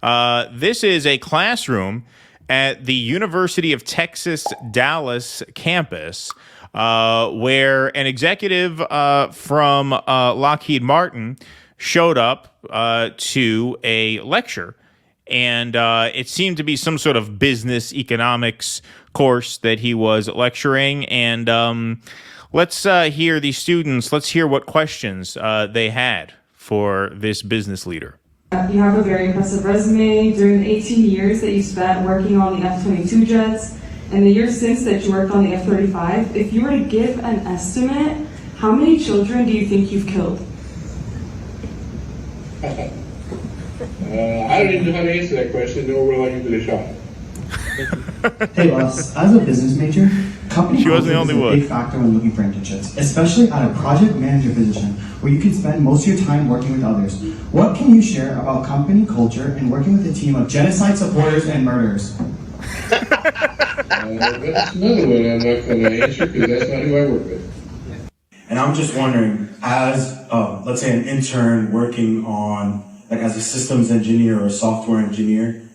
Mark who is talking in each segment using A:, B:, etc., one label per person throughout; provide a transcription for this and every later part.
A: This is a classroom at the University of Texas Dallas campus, where an executive from Lockheed Martin showed up to a lecture. And it seemed to be some sort of business economics course that he was lecturing. And let's hear the students. Let's hear what questions they had for this business leader.
B: You have a very impressive resume. During the 18 years that you spent working on the F-22 jets and the years since that you worked on the F-35, if you were to give an estimate, how many children do you think you've killed?
C: I don't even know how to answer that question, nor will I give it a shot.
D: Hey boss, as a business major, company culture is a big factor when looking for internships, especially at a project manager position where you can spend most of your time working with others. What can you share about company culture and working with a team of genocide supporters and murderers?
C: That's another one I'm not going to answer because that's not who I work with.
E: And I'm just wondering, as let's say an intern working on, like as a systems engineer or a software engineer,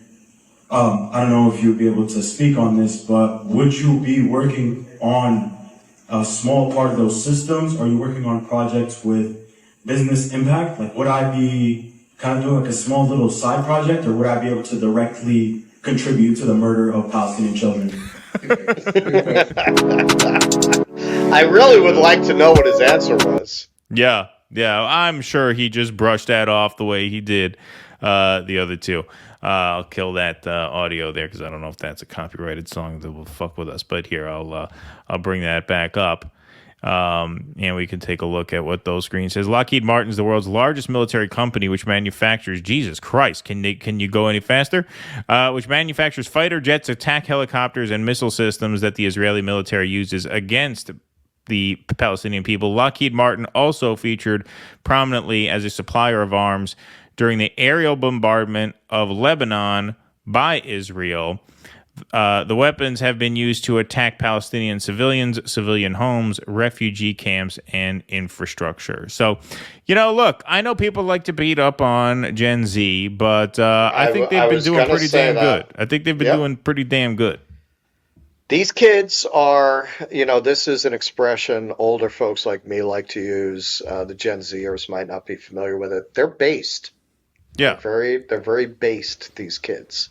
E: I don't know if you'd be able to speak on this, but would you be working on a small part of those systems? Or are you working on projects with business impact? Like, would I be kind of doing like a small little side project, or would I be able to directly contribute to the murder of Palestinian children?
F: I really would like to know what his answer was.
A: Yeah, I'm sure he just brushed that off the way he did the other two. I'll kill that audio there because I don't know if that's a copyrighted song that will fuck with us. But here, I'll bring that back up, and we can take a look at what those screens says. Lockheed Martin is the world's largest military company, which manufactures, Jesus Christ, can you go any faster? Which manufactures fighter jets, attack helicopters, and missile systems that the Israeli military uses against the Palestinian people. Lockheed Martin also featured prominently as a supplier of arms during the aerial bombardment of Lebanon by Israel. The weapons have been used to attack Palestinian civilians, civilian homes, refugee camps, and infrastructure. So, look, I know people like to beat up on Gen Z, but I think they've been doing pretty damn good. I think they've been doing pretty damn good.
F: These kids are, this is an expression older folks like me like to use. The Gen Zers might not be familiar with it. They're based.
A: Yeah.
F: They're very based, these kids.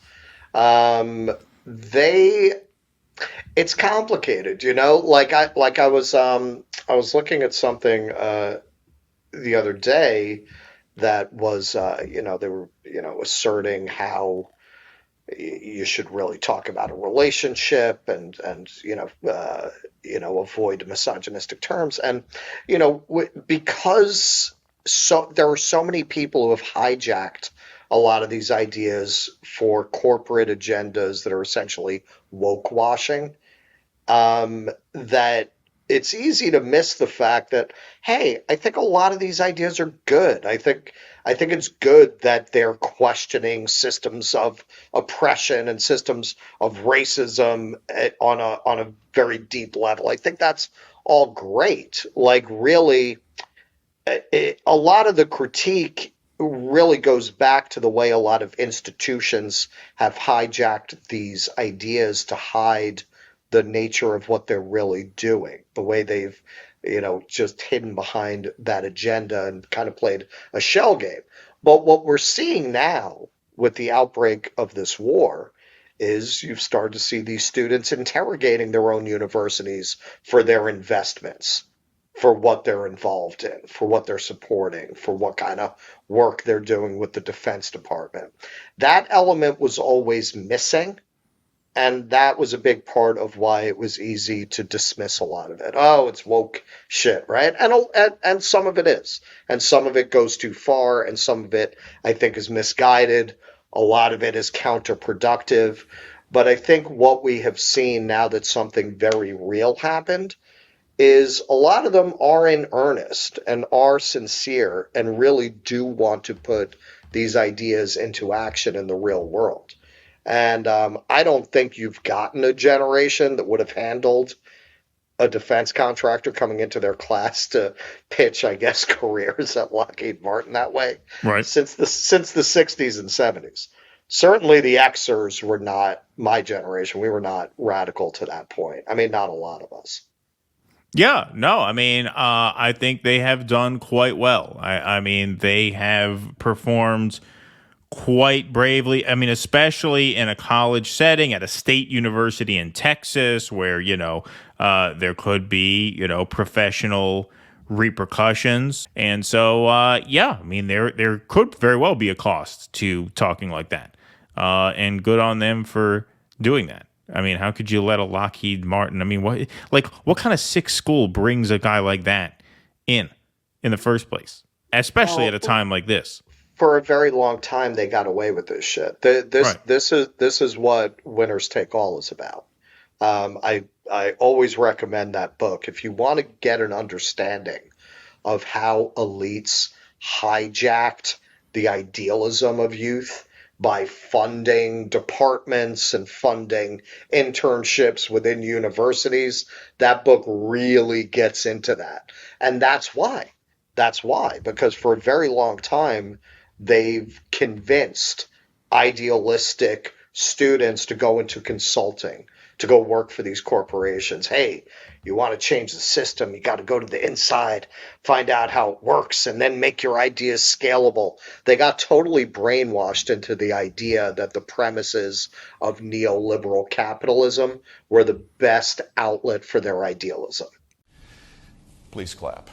F: It's complicated, like I was looking at something the other day that was they were asserting how you should really talk about a relationship and avoid misogynistic terms, and because there are so many people who have hijacked a lot of these ideas for corporate agendas that are essentially woke washing, that it's easy to miss the fact that, hey, I think a lot of these ideas are good. I think it's good that they're questioning systems of oppression and systems of racism on a very deep level. I think that's all great. Like, really, a lot of the critique really goes back to the way a lot of institutions have hijacked these ideas to hide the nature of what they're really doing, the way they've just hidden behind that agenda and kind of played a shell game. But what we're seeing now with the outbreak of this war is you've started to see these students interrogating their own universities for their investments, for what they're involved in, for what they're supporting, for what kind of work they're doing with the Defense Department. That element was always missing, and that was a big part of why it was easy to dismiss a lot of it. Oh, it's woke shit, right? And some of it is. And some of it goes too far, and some of it, I think, is misguided. A lot of it is counterproductive. But I think what we have seen now that something very real happened is a lot of them are in earnest and are sincere and really do want to put these ideas into action in the real world. And I don't think you've gotten a generation that would have handled a defense contractor coming into their class to pitch, I guess, careers at Lockheed Martin that way,
A: right?
F: Since the 60s and 70s. Certainly the Xers were not my generation. We were not radical to that point. I mean, not a lot of us.
A: Yeah, no, I mean, I think they have done quite well. I mean, they have performed quite bravely. I mean, especially in a college setting at a state university in Texas, where there could be professional repercussions, and so yeah, I mean, there could very well be a cost to talking like that, and good on them for doing that. I mean, how could you let a Lockheed Martin? I mean, what kind of sick school brings a guy like that in the first place, especially at a time like this?
F: For a very long time, they got away with this shit.
A: Right.
F: This is what winners take all is about. I always recommend that book if you want to get an understanding of how elites hijacked the idealism of youth by funding departments and funding internships within universities. That book really gets into that. And that's why. That's why, because for a very long time, they've convinced idealistic students to go into consulting, to go work for these corporations. Hey, you want to change the system, you got to go to the inside, find out how it works, and then make your ideas scalable. They got totally brainwashed into the idea that the premises of neoliberal capitalism were the best outlet for their idealism.
G: Please clap.